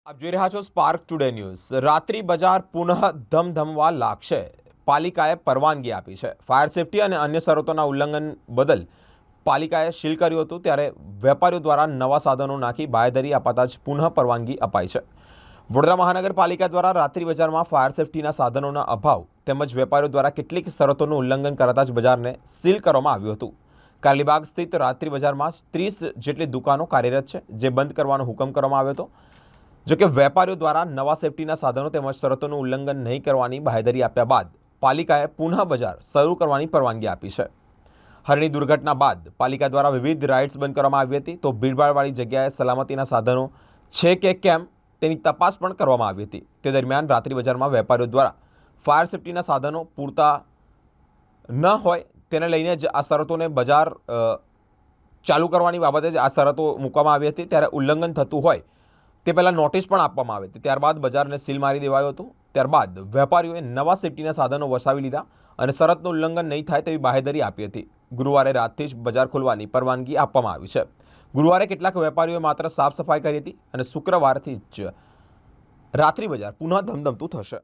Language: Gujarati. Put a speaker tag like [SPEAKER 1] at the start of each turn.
[SPEAKER 1] આપ જોઈ રહ્યા છો સ્પાર્ક ટુડે ન્યૂઝ। રાત્રિ બજાર પુનઃ ધમધમવા લાગશે। પાલિકાએ પરવાનગી આપી છે। ફાયર સેફટી અને અન્ય શરતોના ઉલ્લંઘન બદલ પાલિકાએ સીલ કર્યું હતું, ત્યારે વેપારીઓ દ્વારા નવા સાધનો નાખી બાંયધરી અપાતા જ પુનઃ પરવાનગી અપાઈ છે। વડોદરા મહાનગરપાલિકા દ્વારા રાત્રિ બજારમાં ફાયર સેફટીના સાધનોના અભાવ તેમજ વેપારીઓ દ્વારા કેટલીક શરતોનું ઉલ્લંઘન કરાતા જ બજારને સીલ કરવામાં આવ્યું હતું। કાલીબાગ સ્થિત રાત્રિ બજારમાં 30 જેટલી દુકાનો કાર્યરત છે, જે બંધ કરવાનો હુકમ કરવામાં આવ્યો હતો। જો કે વેપારીઓ દ્વારા નવા સેફટીના સાધનો તેમજ શરતોનું ઉલ્લંઘન નહીં કરવાની બાંયધરી આપ્યા બાદ પાલિકાએ પુનઃ બજાર શરૂ કરવાની પરવાનગી આપી છે। હરણી દુર્ઘટના બાદ પાલિકા દ્વારા વિવિધ રાઇડ્સ બંધ કરવામાં આવી હતી, તો ભીડભાડવાળી જગ્યાએ સલામતીના સાધનો છે કે કેમ તેની તપાસ પણ કરવામાં આવી હતી। તે દરમિયાન રાત્રિ બજારમાં વેપારીઓ દ્વારા ફાયર સેફટીના સાધનો પૂરતા ન હોય તેને લઈને જ આ શરતોને બજાર ચાલુ કરવાની બાબતે જ આ શરતો મૂકવામાં આવી હતી। ત્યારે ઉલ્લંઘન થતું હોય તે પહેલાં નોટિસ પણ આપવામાં આવી હતી। ત્યારબાદ બજારને સીલ મારી દેવાયું હતું। ત્યારબાદ વેપારીઓએ નવા સેફટીના સાધનો વસાવી લીધા અને શરતનું ઉલ્લંઘન નહીં થાય તેવી બાંહેધરી આપી હતી। ગુરુવારે રાતથી જ બજાર ખોલવાની પરવાનગી આપવામાં આવી છે। ગુરુવારે કેટલાક વેપારીઓએ માત્ર સાફ સફાઈ કરી હતી અને શુક્રવારથી જ રાત્રિ બજાર પુનઃ ધમધમતું થશે।